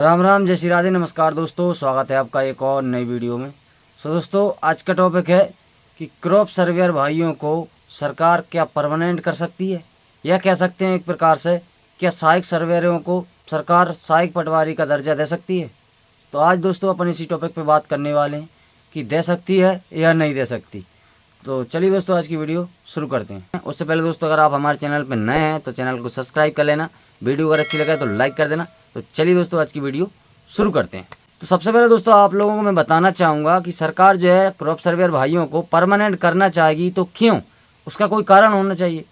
राम राम, जय श्री राधे, नमस्कार दोस्तों, स्वागत है आपका एक और नई वीडियो में। दोस्तों, आज का टॉपिक है कि क्रॉप सर्वेयर भाइयों को सरकार क्या परमानेंट कर सकती है, या कह सकते हैं एक प्रकार से क्या सहायक सर्वेयरों को सरकार सहायक पटवारी का दर्जा दे सकती है। तो आज दोस्तों अपन इसी टॉपिक पे बात करने वाले हैं कि दे सकती है या नहीं दे सकती। तो चलिए दोस्तों, आज की वीडियो शुरू करते हैं। उससे पहले दोस्तों, अगर आप हमारे चैनल पर नए हैं तो चैनल को सब्सक्राइब कर लेना, वीडियो अगर अच्छी लगे तो लाइक कर देना। तो चलिए दोस्तों, आज की वीडियो शुरू करते हैं। तो सबसे पहले दोस्तों, आप लोगों को मैं बताना चाहूँगा कि सरकार जो है क्रॉप सर्वेयर भाइयों को परमानेंट करना चाहेगी तो क्यों, उसका कोई कारण होना चाहिए।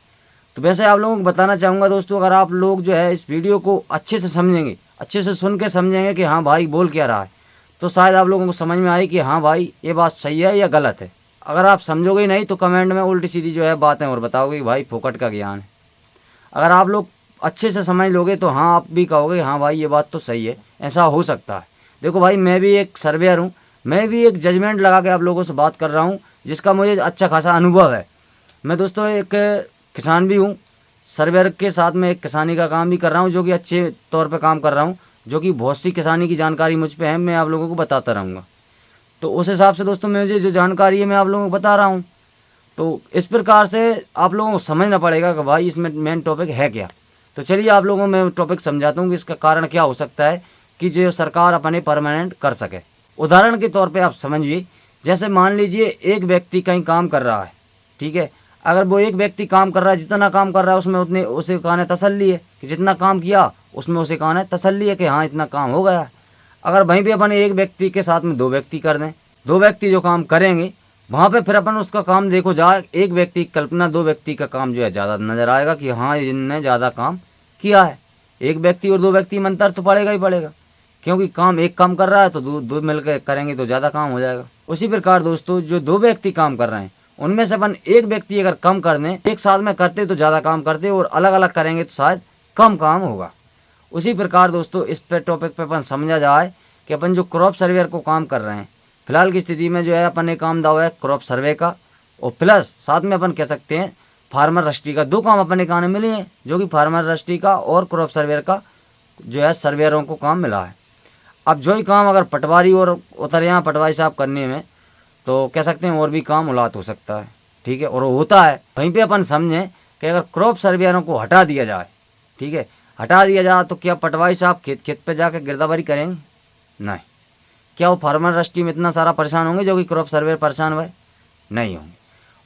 तो वैसे आप लोगों को बताना चाहूँगा दोस्तों, अगर आप लोग जो है इस वीडियो को अच्छे से समझेंगे, अच्छे से सुन के समझेंगे कि हाँ भाई बोल क्या रहा है, तो शायद आप लोगों को समझ में आए कि हाँ भाई ये बात सही है या गलत है। अगर आप समझोगे ही नहीं तो कमेंट में उल्टी सीधी जो है बातें और बताओगे कि भाई फोकट का ज्ञान है। अगर आप लोग अच्छे से समझ लोगे तो हाँ आप भी कहोगे हाँ भाई ये बात तो सही है, ऐसा हो सकता है। देखो भाई, मैं भी एक सर्वेयर हूँ, मैं भी एक जजमेंट लगा के आप लोगों से बात कर रहा हूँ जिसका मुझे अच्छा खासा अनुभव है। मैं दोस्तों एक किसान भी हूँ, सर्वेयर के साथ में एक किसानी का काम भी कर रहा हूँ, जो कि अच्छे तौर पर काम कर रहा हूँ, जो कि बहुत सी किसानी की जानकारी मुझ पर है, मैं आप लोगों को बताता रहूँगा। तो उस हिसाब से दोस्तों मुझे जो जानकारी है मैं आप लोगों को बता रहा हूँ। तो इस प्रकार से आप लोगों को समझना पड़ेगा कि भाई इसमें मेन टॉपिक है क्या। तो चलिए आप लोगों को मैं टॉपिक समझाता हूँ कि इसका कारण क्या हो सकता है कि जो सरकार अपने परमानेंट कर सके। उदाहरण के तौर पे आप समझिए, जैसे मान लीजिए एक व्यक्ति कहीं काम कर रहा है, ठीक है। अगर वो एक व्यक्ति काम कर रहा है, जितना काम कर रहा है उसमें उतने उसे कहना तसल्ली है कि जितना काम किया उसमें उसे कहना तसल्ली है कि हाँ इतना काम हो गया है। अगर वहीं पर अपन एक व्यक्ति के साथ में दो व्यक्ति कर दें, दो व्यक्ति जो काम करेंगे वहाँ पे फिर अपन उसका काम देखो जाए, एक व्यक्ति की कल्पना दो व्यक्ति का काम जो है ज़्यादा नज़र आएगा कि हाँ इनने ज़्यादा काम किया है। एक व्यक्ति और दो व्यक्ति में अंतर तो पड़ेगा ही पड़ेगा, क्योंकि काम एक काम कर रहा है तो दो मिलकर करेंगे तो ज़्यादा काम हो जाएगा। उसी प्रकार दोस्तों, जो दो व्यक्ति काम कर रहे हैं उनमें से अपन एक व्यक्ति अगर कम कर दें, एक साथ में करते तो ज़्यादा काम करते और अलग अलग करेंगे तो शायद कम काम होगा। उसी प्रकार दोस्तों, इस पे टॉपिक पे अपन समझा जाए कि अपन जो क्रॉप सर्वेयर को काम कर रहे हैं, फिलहाल की स्थिति में जो है अपन ने काम दावा है क्रॉप सर्वे का, और प्लस साथ में अपन कह सकते हैं फार्मर रजिस्ट्री का। दो काम अपने कान मिले हैं, जो कि फार्मर रजिस्ट्री का और क्रॉप सर्वेयर का जो है सर्वेयरों को काम मिला है। अब जो ही काम अगर पटवारी और उतर यहाँ पटवारी साहब करने में, तो कह सकते हैं और भी काम उलात हो सकता है, ठीक है, और होता है। वहीं पर अपन समझें कि अगर क्रॉप सर्वेयरों को हटा दिया जाए, ठीक है, हटा दिया जाए तो क्या पटवारी साहब खेत खेत पर जाकर गिरदाबारी करेंगे? नहीं। क्या वो फार्मर रजिस्ट्री में इतना सारा परेशान होंगे जो कि क्रॉप सर्वेयर परेशान हुए? नहीं होंगे।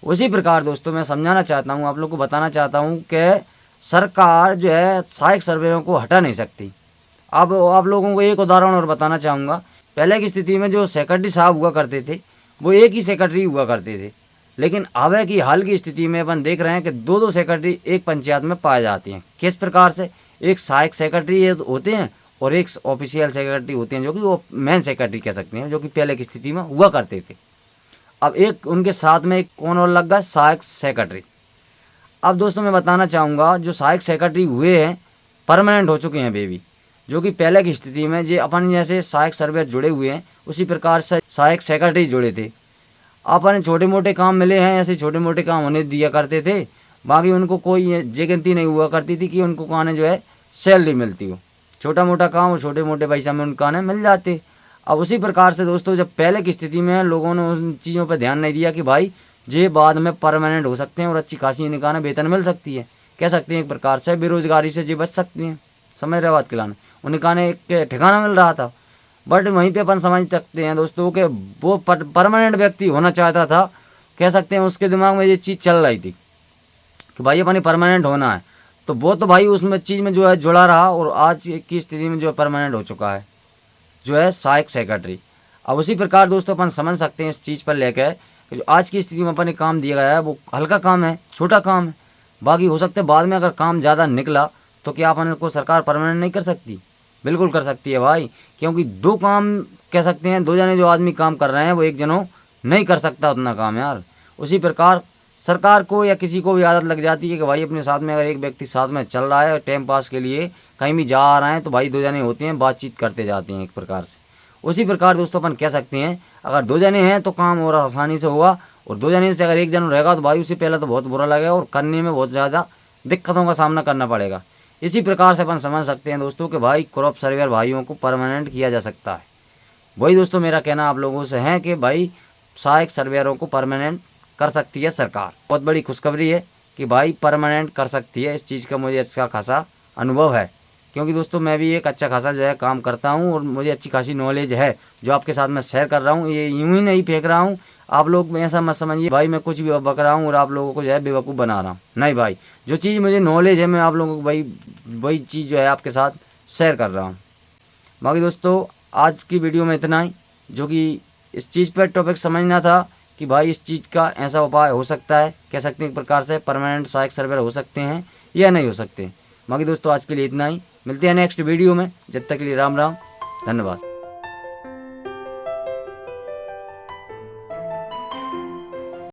उसी प्रकार दोस्तों, मैं समझाना चाहता हूँ, आप लोग को बताना चाहता हूँ कि सरकार जो है सहायक सर्वेयरों को हटा नहीं सकती। अब आप लोगों को एक उदाहरण और बताना चाहूँगा। पहले की स्थिति में जो सेक्रेटरी साहब हुआ करते थे वो एक ही सेक्रेटरी हुआ करते थे, लेकिन अब की हाल की स्थिति में अपन देख रहे हैं कि दो दो सेक्रेटरी एक पंचायत में पाए जाते हैं। किस प्रकार से? एक सहायक सेक्रेटरी होते हैं और एक ऑफिशियल सेक्रेटरी होते हैं, जो कि वो मेन सेक्रेटरी कह सकते हैं, जो कि पहले की स्थिति में हुआ करते थे। अब एक उनके साथ में एक कौन और लग गया? सहायक सेक्रेटरी। अब दोस्तों मैं बताना चाहूँगा, जो सहायक सेक्रेटरी हुए हैं परमानेंट हो चुके हैं बेबी, जो कि पहले की स्थिति में जो अपन जैसे सहायक सर्वेयर जुड़े हुए हैं उसी प्रकार से सहायक सेक्रेटरी जुड़े थे। अपन छोटे मोटे काम मिले हैं, ऐसे छोटे मोटे काम होने दिया करते थे, बाकी उनको कोई जगंती नहीं हुआ करती थी कि उनको कहने जो है सैलरी मिलती हो। छोटा मोटा काम और छोटे मोटे पैसा में उनका मिल जाते। अब उसी प्रकार से दोस्तों, जब पहले की स्थिति में लोगों ने उन चीज़ों पर ध्यान नहीं दिया कि भाई ये बाद में परमानेंट हो सकते हैं और अच्छी खासी इनका वेतन मिल सकती है, कह सकते हैं एक प्रकार से बेरोजगारी से जी बच सकती हैं। समझ रहे बात खिलाने उनका एक ठिकाना मिल रहा था। बट वहीं पे अपन समझ सकते हैं दोस्तों कि वो परमानेंट व्यक्ति होना चाहता था, कह सकते हैं उसके दिमाग में ये चीज़ चल रही थी कि भाई अपनी परमानेंट होना है, तो वो तो भाई उसमें चीज़ में जो है जुड़ा रहा और आज की स्थिति में जो है परमानेंट हो चुका है, जो है सहायक सेक्रेटरी। अब उसी प्रकार दोस्तों अपन समझ सकते हैं इस चीज़ पर लेकर कि जो आज की स्थिति में अपन काम दिया गया है वो हल्का काम है, छोटा काम है। बाकी हो सकता है बाद में अगर काम ज़्यादा निकला तो क्या अपन को सरकार परमानेंट नहीं कर सकती? बिल्कुल कर सकती है भाई, क्योंकि दो काम कह सकते हैं, दो जने जो आदमी काम कर रहे हैं वो एक जनों नहीं कर सकता उतना काम यार। उसी प्रकार सरकार को या किसी को भी आदत लग जाती है कि भाई अपने साथ में अगर एक व्यक्ति साथ में चल रहा है टाइम पास के लिए कहीं भी जा रहे हैं तो भाई दो जने होते हैं, बातचीत करते जाते हैं एक प्रकार से। उसी प्रकार दोस्तों अपन कह सकते हैं अगर दो जने हैं तो काम और आसानी से होगा, और दो जने से अगर एक जन रहेगा तो भाई उसे पहले तो बहुत बुरा लगेगा और करने में बहुत ज़्यादा दिक्कतों का सामना करना पड़ेगा। इसी प्रकार से अपन समझ सकते हैं दोस्तों कि भाई क्रॉप सर्वेयर भाइयों को परमानेंट किया जा सकता है। वही दोस्तों मेरा कहना आप लोगों से है कि भाई सहायक सर्वेयरों को परमानेंट कर सकती है सरकार। बहुत बड़ी खुशखबरी है कि भाई परमानेंट कर सकती है। इस चीज़ का मुझे अच्छा खासा अनुभव है, क्योंकि दोस्तों मैं भी एक अच्छा खासा जो है काम करता हूँ और मुझे अच्छी खासी नॉलेज है जो आपके साथ मैं शेयर कर रहा हूँ। ये यूँ ही नहीं फेंक रहा हूँ, आप लोग ऐसा मत समझिए भाई मैं कुछ भी बक रहा हूँ और आप लोगों को जो है बेवकूफ़ बना रहा हूँ। नहीं भाई, जो चीज़ मुझे नॉलेज है मैं आप लोगों को भाई वही चीज़ जो है आपके साथ शेयर कर रहा हूँ। बाकी दोस्तों आज की वीडियो में इतना ही, जो कि इस चीज़ पर टॉपिक समझना था कि भाई इस चीज़ का ऐसा उपाय हो सकता है, कह सकते हैं एक प्रकार से परमानेंट सहायक सर्वेयर हो सकते हैं या नहीं हो सकते। बाकी दोस्तों आज के लिए इतना ही, मिलते हैं नेक्स्ट वीडियो में। जब तक के लिए राम राम, धन्यवाद।